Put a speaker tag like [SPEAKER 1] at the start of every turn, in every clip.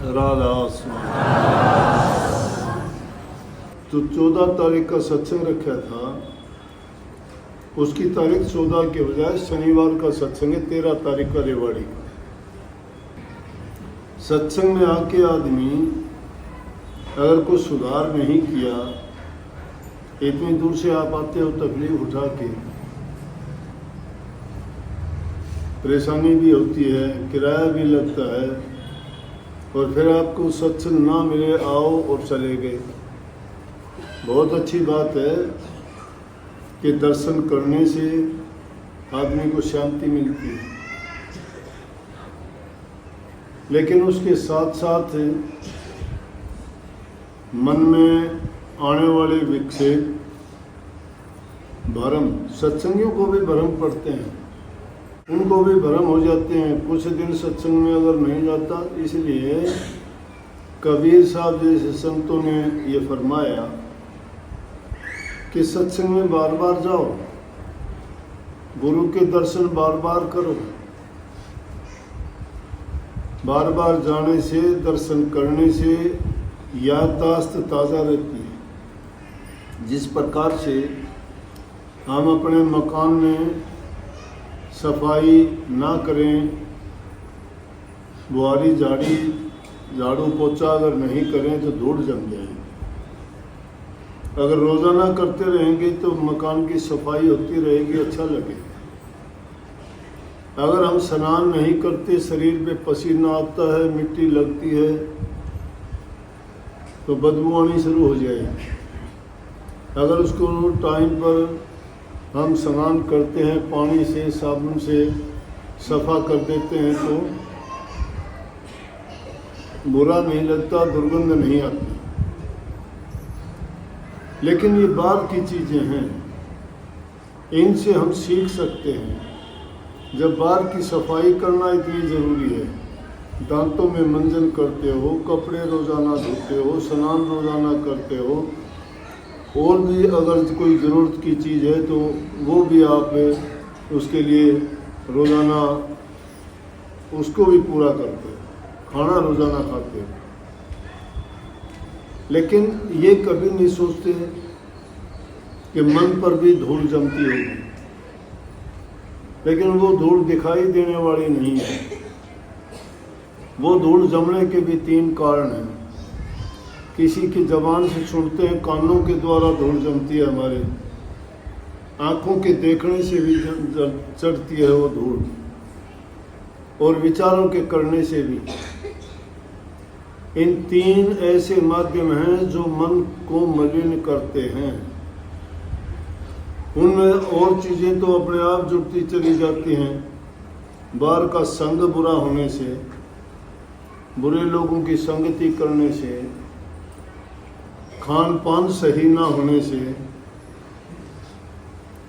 [SPEAKER 1] राधा तो 14 तारीख का सत्संग रखा था, उसकी तारीख 14 के बजाय शनिवार का सत्संग है, 13 तारीख का रेवाड़ी का। सत्संग में आके आदमी अगर कोई सुधार नहीं किया, इतनी दूर से आप आते हो तकलीफ उठा के, परेशानी भी होती है, किराया भी लगता है, और फिर आपको सत्संग ना मिले, आओ और चले गए। बहुत अच्छी बात है कि दर्शन करने से आदमी को शांति मिलती है, लेकिन उसके साथ साथ मन में आने वाले विक्षेप, भ्रम, सत्संगियों को भी भ्रम पड़ते हैं, उनको भी भ्रम हो जाते हैं। कुछ दिन सत्संग में अगर नहीं जाता, इसलिए कबीर साहब जैसे संतों ने ये फरमाया कि सत्संग में बार बार जाओ, गुरु के दर्शन बार बार करो। बार बार जाने से, दर्शन करने से याददाश्त ताज़ा रहती है। जिस प्रकार से हम अपने मकान में सफाई ना करें, बुआरी झाड़ी झाड़ू पोछा अगर नहीं करें तो धूल जम जाएगी। अगर रोज़ाना करते रहेंगे तो मकान की सफाई होती रहेगी, अच्छा लगेगा। अगर हम स्नान नहीं करते, शरीर पे पसीना आता है, मिट्टी लगती है, तो बदबू आनी शुरू हो जाएगी। अगर उसको टाइम पर हम स्नान करते हैं, पानी से, साबुन से सफ़ा कर देते हैं, तो बुरा नहीं लगता, दुर्गंध नहीं आती। लेकिन ये बाहर की चीज़ें हैं, इनसे हम सीख सकते हैं। जब बाहर की सफाई करना इतनी ज़रूरी है, दांतों में मंजन करते हो, कपड़े रोज़ाना धोते हो, स्नान रोज़ाना करते हो, और भी अगर कोई ज़रूरत की चीज़ है तो वो भी आप उसके लिए रोज़ाना उसको भी पूरा करते हो, खाना रोज़ाना खाते हो। लेकिन ये कभी नहीं सोचते कि मन पर भी धूल जमती होगी, लेकिन वो धूल दिखाई देने वाली नहीं है। वो धूल जमने के भी 3 कारण हैं। किसी की ज़बान से सुनते हैं, कानों के द्वारा धूल जमती है, हमारे आँखों के देखने से भी चढ़ती है वो धूल, और विचारों के करने से भी। इन 3 ऐसे माध्यम हैं जो मन को मलिन करते हैं। उनमें और चीज़ें तो अपने आप जुड़ती चली जाती हैं। बाहर का संग बुरा होने से, बुरे लोगों की संगति करने से, खान पान सही ना होने से,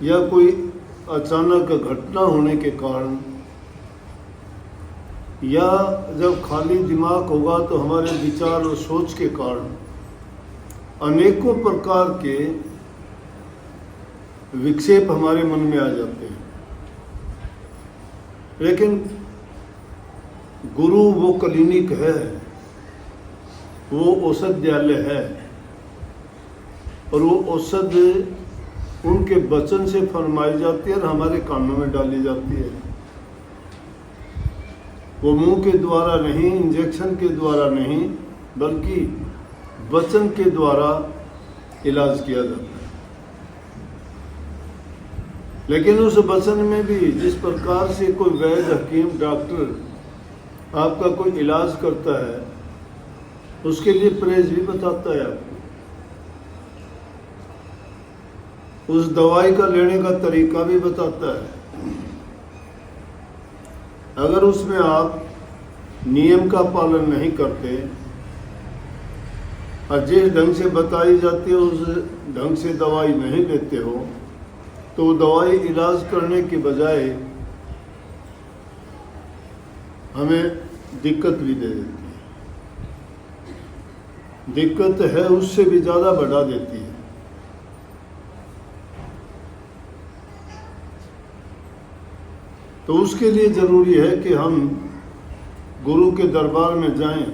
[SPEAKER 1] या कोई अचानक घटना होने के कारण, या जब खाली दिमाग होगा तो हमारे विचार और सोच के कारण अनेकों प्रकार के विक्षेप हमारे मन में आ जाते हैं। लेकिन गुरु वो क्लिनिक है, वो औषधालय है, और वो औषध उनके वचन से फरमाई जाती है और हमारे कानों में डाली जाती है। वो मुंह के द्वारा नहीं, इंजेक्शन के द्वारा नहीं, बल्कि वचन के द्वारा इलाज किया जाता है। लेकिन उस वचन में भी जिस प्रकार से कोई वैद्य, हकीम, डॉक्टर आपका कोई इलाज करता है, उसके लिए परहेज भी बताता है आपको। उस दवाई का लेने का तरीका भी बताता है। अगर उसमें आप नियम का पालन नहीं करते और जिस ढंग से बताई जाती है उस ढंग से दवाई नहीं लेते हो, तो दवाई इलाज करने के बजाय हमें दिक्कत भी दे देती है। दिक्कत है उससे भी ज़्यादा बढ़ा देती है। तो उसके लिए ज़रूरी है कि हम गुरु के दरबार में जाएं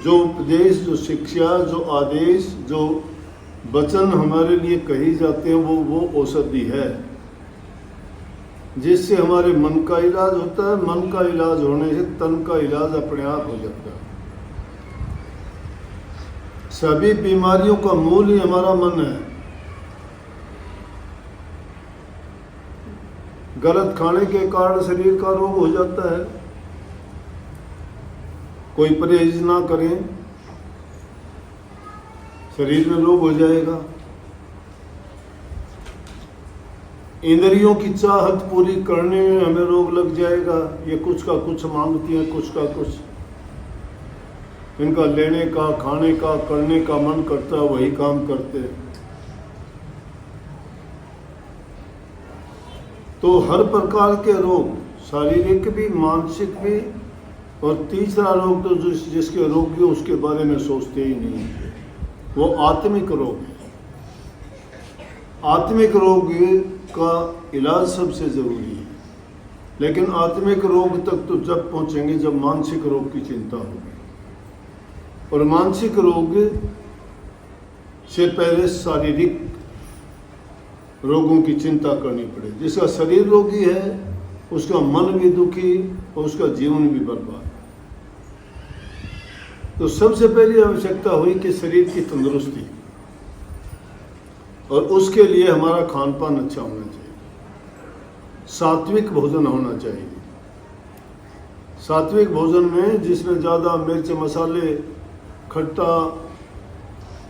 [SPEAKER 1] जो उपदेश, जो शिक्षा, जो आदेश, जो वचन हमारे लिए कही जाते हैं वो औषधि है, जिससे हमारे मन का इलाज होता है। मन का इलाज होने से तन का इलाज अपने आप हो जाता है। सभी बीमारियों का मूल ही हमारा मन है। गलत खाने के कारण शरीर का रोग हो जाता है। कोई परहेज ना करें, शरीर में रोग हो जाएगा। इंद्रियों की चाहत पूरी करने में हमें रोग लग जाएगा। ये कुछ का कुछ मांगती हैं, कुछ का कुछ। इनका लेने का, खाने का, करने का मन करता है, वही काम करते हैं। तो हर प्रकार के रोग, शारीरिक भी, मानसिक भी, और तीसरा रोग तो जिसके रोगी हो उसके बारे में सोचते ही नहीं, वो आत्मिक रोग है। आत्मिक रोग का इलाज सबसे जरूरी है, लेकिन आत्मिक रोग तक तो जब पहुंचेंगे जब मानसिक रोग की चिंता होगी। और मानसिक रोग से पहले शारीरिक रोगों की चिंता करनी पड़े। जिसका शरीर रोगी है उसका मन भी दुखी और उसका जीवन भी बर्बाद। तो सबसे पहली आवश्यकता हुई कि शरीर की तंदुरुस्ती, और उसके लिए हमारा खान पान अच्छा होना चाहिए, सात्विक भोजन होना चाहिए। सात्विक भोजन में जिसमें ज़्यादा मिर्च, मसाले, खट्टा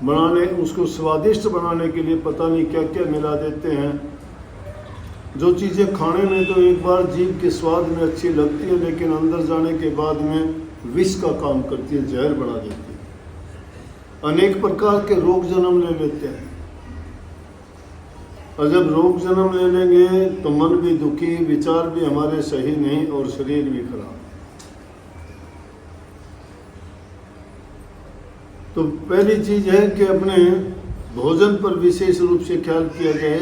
[SPEAKER 1] बनाने, उसको स्वादिष्ट बनाने के लिए पता नहीं क्या क्या मिला देते हैं। जो चीज़ें खाने में तो एक बार जीभ के स्वाद में अच्छी लगती है, लेकिन अंदर जाने के बाद में विष का काम करती है, जहर बना देती है। अनेक प्रकार के रोग जन्म ले लेते हैं, और जब रोग जन्म ले लेंगे तो मन भी दुखी, विचार भी हमारे सही नहीं, और शरीर भी खराब। तो पहली चीज है कि अपने भोजन पर विशेष रूप से ख्याल किया जाए।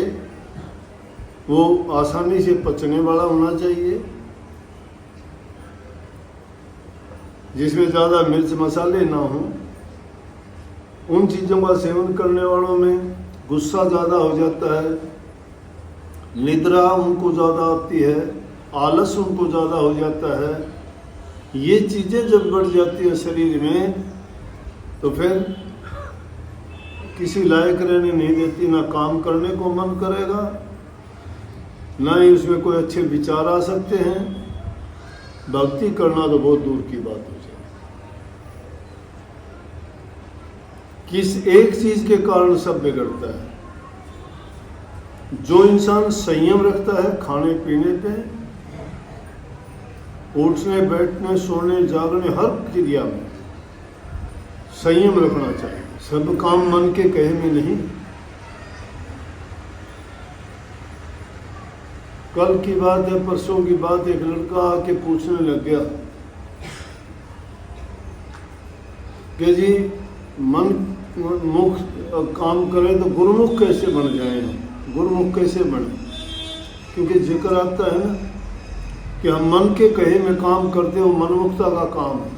[SPEAKER 1] वो आसानी से पचने वाला होना चाहिए, जिसमें ज़्यादा मिर्च मसाले ना हो। उन चीज़ों का सेवन करने वालों में गुस्सा ज़्यादा हो जाता है, निद्रा उनको ज़्यादा आती है, आलस उनको ज़्यादा हो जाता है। ये चीज़ें जब बढ़ जाती हैं शरीर में तो फिर किसी लायक रहने नहीं देती, ना काम करने को मन करेगा, ना ही उसमें कोई अच्छे विचार आ सकते हैं। भक्ति करना तो बहुत दूर की बात हो जाए। किस एक चीज के कारण सब बिगड़ता है। जो इंसान संयम रखता है खाने पीने पे, उठने बैठने सोने जागने हर क्रिया में संयम रखना चाहिए। सब काम मन के कहे में नहीं। कल की बात है, परसों की बात, एक लड़का आके पूछने लग गया कि जी मन मुख काम करे तो गुरुमुख कैसे बन जाए, गुरुमुख कैसे बने। क्योंकि जिक्र आता है ना कि हम मन के कहे में काम करते हो, मनमुखता का काम है।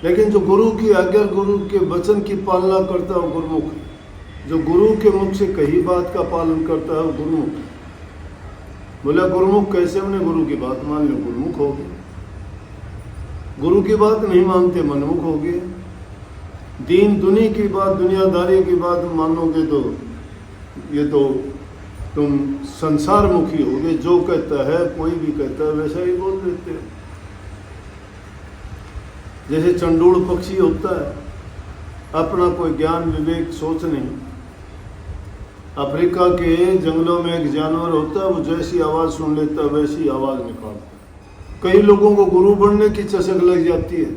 [SPEAKER 1] लेकिन जो गुरु की आज्ञा, गुरु के वचन की पालना करता है वो गुरुमुख है। जो गुरु के मुख से कही बात का पालन करता है वो गुरुमुख है। बोला गुरुमुख कैसे बने? गुरु की बात मान लो, गुरुमुख हो गए। गुरु की बात नहीं मानते, मनमुख हो गए। दीन दुनी की बात, दुनियादारी की बात मानोगे तो ये तो तुम संसार मुखी हो गए। जो कहता है, कोई भी कहता है, वैसा ही बोल देते हैं। जैसे चंडूल पक्षी होता है, अपना कोई ज्ञान विवेक सोच नहीं। अफ्रीका के जंगलों में एक जानवर होता है, वो जैसी आवाज़ सुन लेता है वैसी आवाज़ निकालता है। कई लोगों को गुरु बनने की चसक लग जाती है।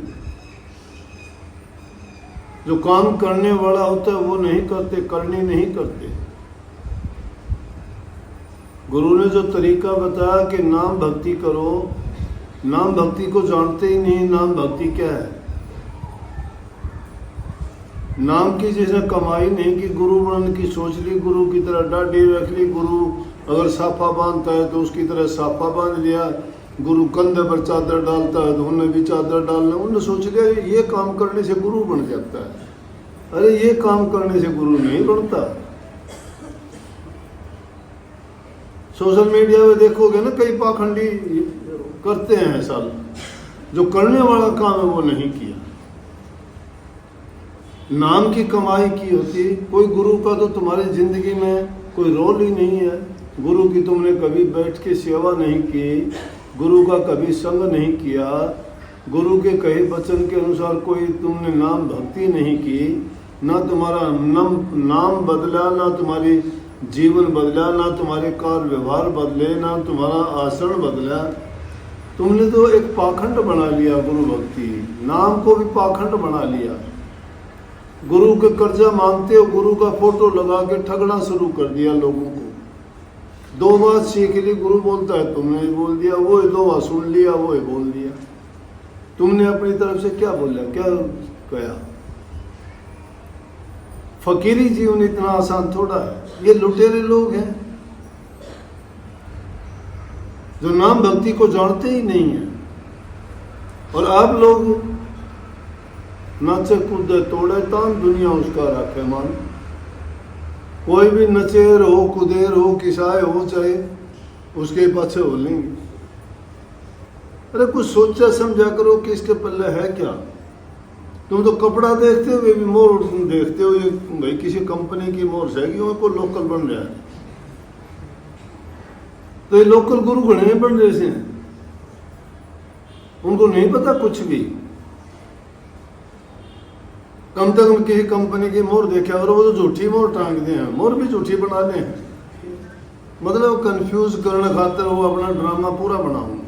[SPEAKER 1] जो काम करने वाला होता है वो नहीं करते, करनी नहीं करते। गुरु ने जो तरीका बताया कि नाम भक्ति करो, नाम भक्ति को जानते ही नहीं। नाम भक्ति क्या है? नाम की जिसने कमाई नहीं की, गुरु बनने की सोच ली, गुरु की तरह दाढ़ी रख ली, गुरु अगर साफा बांधता है तो उसकी तरह साफा बांध लिया, गुरु कंधे पर चादर डालता है तो उन्हें भी चादर डालना, उन्होंने सोच लिया ये काम करने से गुरु बन जाता है। अरे ये काम करने से गुरु नहीं बनता। सोशल मीडिया में देखोगे ना, कई पाखंडी करते हैं ऐसा, जो करने वाला काम है वो नहीं किया, नाम की कमाई की होती। कोई गुरु का तो तुम्हारी जिंदगी में कोई रोल ही नहीं है। गुरु की तुमने कभी बैठ के सेवा नहीं की, गुरु का कभी संग नहीं किया, गुरु के कहे वचन के अनुसार कोई तुमने नाम भक्ति नहीं की, ना तुम्हारा नाम बदला, ना तुम्हारी जीवन बदला, ना तुम्हारे कार्य व्यवहार बदले, ना तुम्हारा आचरण बदला। तुमने तो एक पाखंड बना लिया गुरु भक्ति, नाम को भी पाखंड बना लिया। गुरु के कर्जा मांगते हो, गुरु का फोटो लगा के ठगना शुरू कर दिया लोगों को। दो बात सीख ली, गुरु बोलता है तुमने बोल दिया, वो दो बात सुन लिया, वो बोल दिया। तुमने अपनी तरफ से क्या बोला, क्या कहा? फकीरी जीवन इतना आसान थोड़ा है। ये लुटेरे लोग हैं जो नाम भक्ति को जानते ही नहीं है, और आप लोग नाचे कूदे तोड़े तान दुनिया उसका राखे मान। कोई भी नचेर हो, कुदेर हो, किसाए हो, चाहे उसके पाछे हो लेंगे। अरे कुछ सोचा समझा करो कि इसके पल्ले है क्या। तुम तो कपड़ा देखते हो, वे भी मोर देखते हो, ये भाई किसी कंपनी की मोर जाएगी, उनको लोकल बन रहा है। तो ये लोकल गुरु घने बन रहे से, उनको नहीं पता कुछ भी। कम से कम किसी कंपनी की मोर देखा, और वो तो झूठी मोर टांगते हैं, मोर भी झूठी बना ले, मतलब कंफ्यूज करने खातिर वो अपना ड्रामा पूरा बनाऊंगा।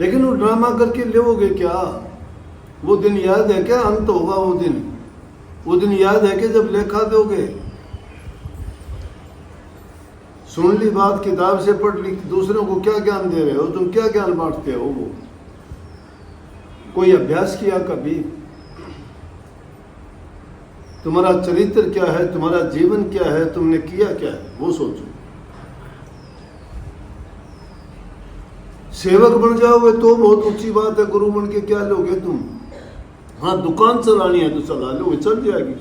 [SPEAKER 1] लेकिन वो ड्रामा करके लेोगे क्या? वो दिन याद है क्या? अंत होगा वो दिन याद है कि जब लेखा दोगे। सुन ली बात, किताब से पढ़ ली, दूसरों को क्या ज्ञान दे रहे हो तुम? क्या ज्ञान बांटते हो? वो कोई अभ्यास किया कभी? तुम्हारा चरित्र क्या है, तुम्हारा जीवन क्या है, तुमने किया क्या है, वो सोचो। सेवक बन जाओगे तो बहुत ऊंची बात है, गुरु बन के क्या लोगे तुम? हाँ, दुकान चलानी है तो चला लो, चल जाएगी,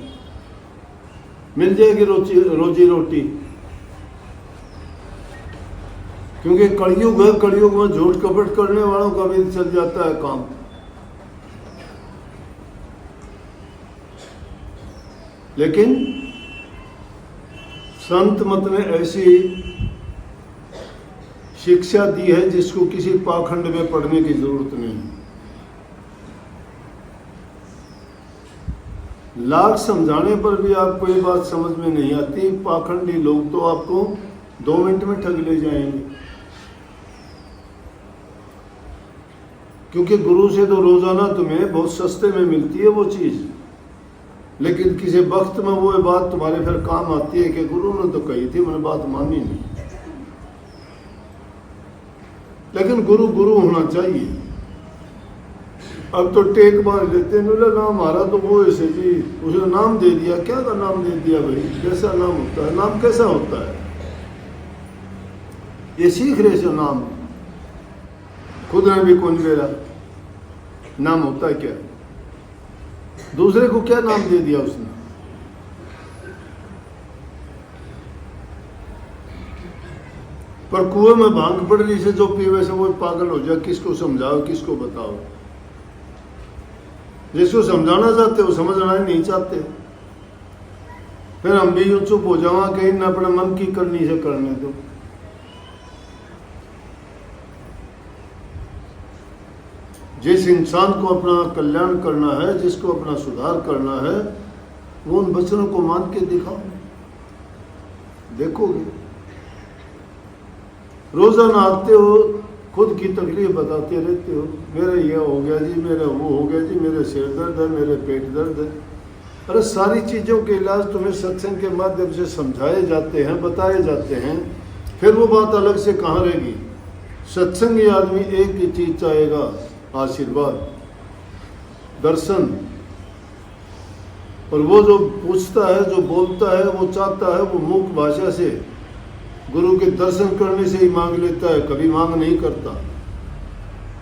[SPEAKER 1] मिल जाएगी रोजी रोटी। क्योंकि कलयुग है, कलयुग में झूठ कपट करने वालों का भी चल जाता है काम। लेकिन संत मत ने ऐसी शिक्षा दी है जिसको किसी पाखंड में पढ़ने की जरूरत नहीं। लाख समझाने पर भी आपको ये बात समझ में नहीं आती। पाखंडी लोग तो आपको 2 मिनट में ठग ले जाएंगे, क्योंकि गुरु से तो रोजाना तुम्हें बहुत सस्ते में मिलती है वो चीज, लेकिन किसी वक्त में वो बात तुम्हारे फिर काम आती है कि गुरु ने तो कही थी, मैंने बात मानी नहीं। लेकिन गुरु गुरु होना चाहिए। अब तो टेक मार लेते हैं, नाम हमारा तो वो ऐसे जी, उसने नाम दे दिया। क्या का नाम दे दिया भाई? कैसा नाम होता है? नाम कैसा होता है? ये सीख रहे से नाम खुद ने भी कौन मेरा नाम होता है क्या? दूसरे को क्या नाम दे दिया उसने? पर कुएं में भांग पड़ रही से जो पीवे से वो पागल हो जाए, किसको समझाओ, किसको बताओ? जिसको समझाना चाहते हो समझना ही नहीं चाहते, फिर हम भी यूं चुप हो जावा, कहीं ना अपने मन की करनी से करने दो। जिस इंसान को अपना कल्याण करना है, जिसको अपना सुधार करना है, वो उन वचनों को मान के दिखाओ, देखोगे। रोजाना आते हो, खुद की तकलीफ बताते रहते हो, मेरा ये हो गया जी, मेरा वो हो गया जी, मेरे सिर दर्द है, मेरे पेट दर्द है। अरे सारी चीज़ों के इलाज तुम्हें सत्संग के माध्यम से समझाए जाते हैं, बताए जाते हैं, फिर वो बात अलग से कहाँ रहेगी। सत्संगी आदमी एक ही चीज़ चाहेगा, आशीर्वाद, दर्शन। और वो जो पूछता है, जो बोलता है, वो चाहता है वो मूक भाषा से गुरु के दर्शन करने से ही मांग लेता है, कभी मांग नहीं करता।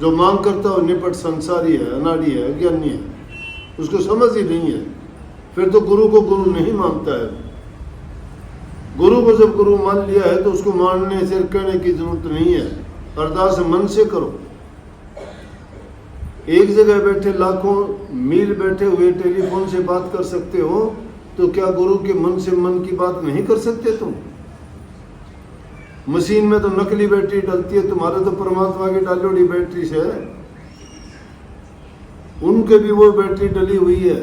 [SPEAKER 1] जो मांग करता है वो निपट संसारी है, अनाड़ी है, अज्ञानी है, उसको समझ ही नहीं है, फिर तो गुरु को गुरु नहीं मानता है। गुरु को जब गुरु मान लिया है तो उसको मानने से कहने की जरूरत नहीं है, अरदास मन से करो। एक जगह बैठे लाखों मील बैठे हुए टेलीफोन से बात कर सकते हो, तो क्या गुरु के मन से मन की बात नहीं कर सकते तुम? मशीन में तो नकली बैटरी डलती है, तुम्हारे तो परमात्मा की डालोड़ी बैटरी से है, उनके भी वो बैटरी डली हुई है।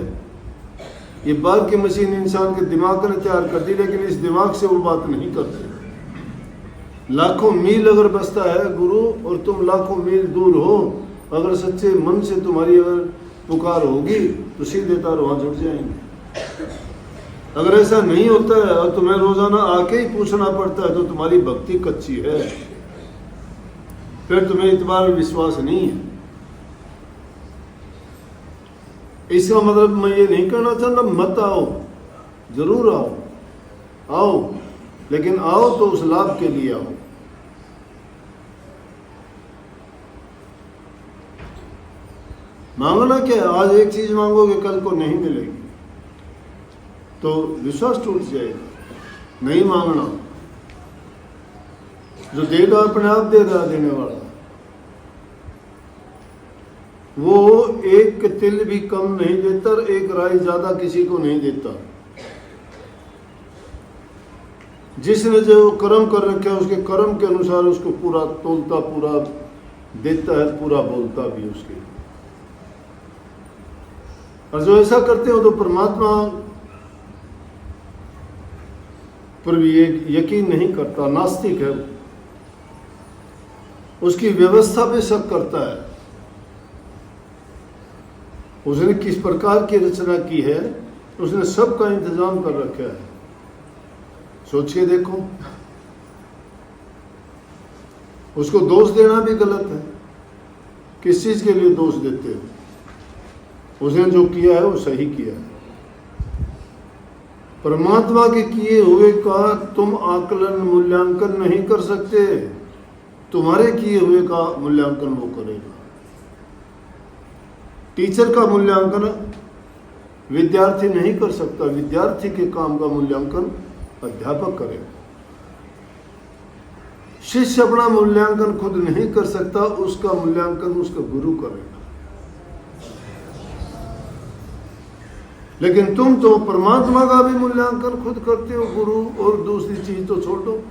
[SPEAKER 1] ये बाहर की मशीन इंसान के दिमाग ने तैयार कर दी, लेकिन इस दिमाग से वो बात नहीं करते। लाखों मील अगर बसता है गुरु और तुम लाखों मील दूर हो, अगर सच्चे मन से तुम्हारी अगर पुकार होगी तो सीधे तार वहां जुड़ जाएंगे। अगर ऐसा नहीं होता है और तुम्हें रोजाना आके ही पूछना पड़ता है तो तुम्हारी भक्ति कच्ची है, फिर तुम्हें इतबार विश्वास नहीं है। इसका मतलब मैं ये नहीं कहना चाहता मत आओ, जरूर आओ, आओ, लेकिन आओ तो उस लाभ के लिए आओ। मांगना क्या है? आज एक चीज मांगोगे कल को नहीं मिलेगी तो विश्वास टूट जाएगा। नहीं मांगना, जो देगा अपने आप दे रहा, देने वाला। वो एक तिल भी कम नहीं देता और एक राई ज्यादा किसी को नहीं देता। जिसने जो कर्म कर रखे है उसके कर्म के अनुसार उसको पूरा तोलता, पूरा देता है, पूरा बोलता भी उसके। और जो ऐसा करते हो तो परमात्मा पर भी यकीन नहीं करता, नास्तिक है, उसकी व्यवस्था पे शक करता है। उसने किस प्रकार की रचना की है, उसने सबका इंतजाम कर रखा है। सोच के देखो, उसको दोष देना भी गलत है। किस चीज के लिए दोष देते हो? उसने जो किया है वो सही किया है। परमात्मा के किए हुए का तुम आकलन मूल्यांकन नहीं कर सकते, तुम्हारे किए हुए का मूल्यांकन वो करेगा। टीचर का मूल्यांकन विद्यार्थी नहीं कर सकता, विद्यार्थी के काम का मूल्यांकन अध्यापक करेगा। शिष्य अपना मूल्यांकन खुद नहीं कर सकता, उसका मूल्यांकन उसका गुरु करेगा। लेकिन तुम तो परमात्मा का भी मूल्यांकन खुद करते हो, गुरु और दूसरी चीज तो छोड़ दो,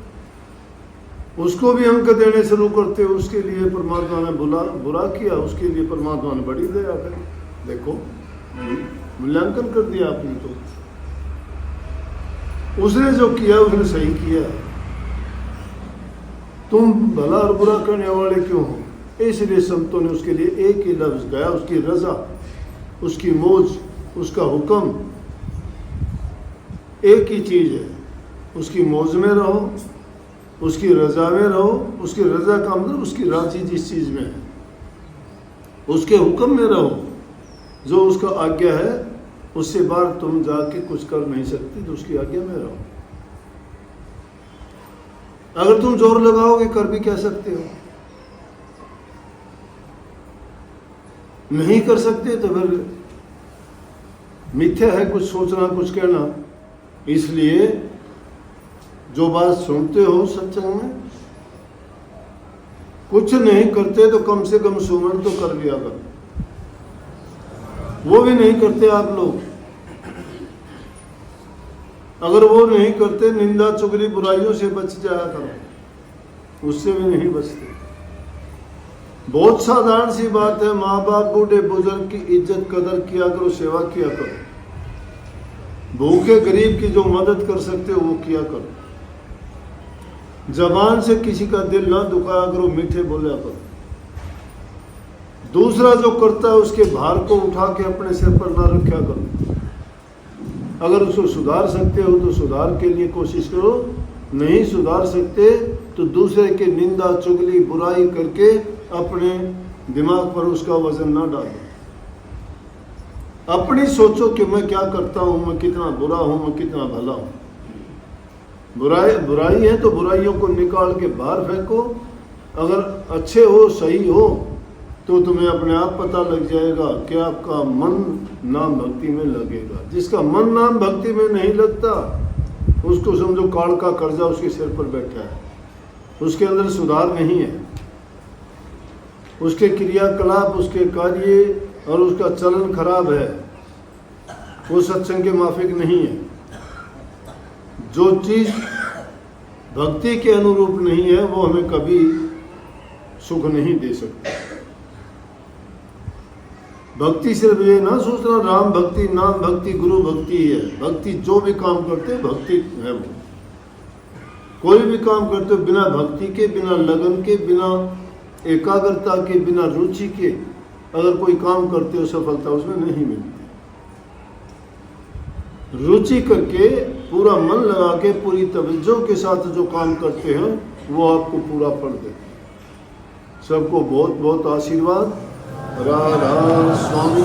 [SPEAKER 1] उसको भी अंक देने शुरू करते हो। उसके लिए परमात्मा ने बुरा किया, उसके लिए परमात्मा ने बड़ी दया करी। देखो मूल्यांकन कर दिया आपने, तो उसने जो किया उसने सही किया। तुम भला और बुरा करने वाले क्यों हो? इसलिए संतों ने उसके लिए एक ही लफ्ज गाया, उसकी रजा, उसकी मौज, उसका हुक्म एक ही चीज है। उसकी मौज में रहो, उसकी रजा में रहो। उसकी रजा का मतलब उसकी राजी जिस चीज में है, उसके हुक्म में रहो। जो उसका आज्ञा है उससे बाहर तुम जाके कुछ कर नहीं सकती, तो उसकी आज्ञा में रहो। अगर तुम जोर लगाओगे कर भी क्या सकते हो? नहीं कर सकते तो फिर मिथ्या है कुछ सोचना, कुछ कहना। इसलिए जो बात सुनते हो सत्संग में, कुछ नहीं करते तो कम से कम सुमन तो कर लिया करो। वो भी नहीं करते आप लोग। अगर वो नहीं करते, निंदा चुगली बुराइयों से बच जाया करो, उससे भी नहीं बचते। बहुत साधारण सी बात है, माँ बाप बूढ़े बुजुर्ग की इज्जत कदर किया करो, सेवा किया करो। भूखे गरीब की जो मदद कर सकते हो वो किया करो। जबान से किसी का दिल ना दुखाया करो, मीठे बोला करो। दूसरा जो करता है उसके भार को उठा के अपने सिर पर ना रखा करो। अगर उसको सुधार सकते हो तो सुधार के लिए कोशिश करो, नहीं सुधार सकते तो दूसरे के निंदा चुगली बुराई करके अपने दिमाग पर उसका वजन ना डालो। अपनी सोचो कि मैं क्या करता हूं, मैं कितना बुरा हूं, मैं कितना भला हूं। बुराई है तो बुराइयों को निकाल के बाहर फेंको। अगर अच्छे हो, सही हो, तो तुम्हें अपने आप पता लग जाएगा कि आपका मन नाम भक्ति में लगेगा। जिसका मन नाम भक्ति में नहीं लगता, उसको समझो काल का कर्जा उसके सिर पर बैठा है, उसके अंदर सुधार नहीं है, उसके क्रियाकलाप, उसके कार्य और उसका चलन खराब है, वो सत्संग के माफिक नहीं है। जो चीज भक्ति के अनुरूप नहीं है वो हमें कभी सुख नहीं दे सकती। भक्ति सिर्फ ये ना सोचना राम भक्ति, नाम भक्ति, गुरु भक्ति है। भक्ति जो भी काम करते भक्ति है। वो कोई भी काम करते हो बिना भक्ति के, बिना लगन के, बिना एकाग्रता के, बिना रुचि के अगर कोई काम करते हो, सफलता उसमें नहीं मिलती। रुचि करके, पूरा मन लगा के, पूरी तवज्जो के साथ जो काम करते हैं वो आपको पूरा फल देते हैं। सबको बहुत बहुत आशीर्वाद। राधा स्वामी।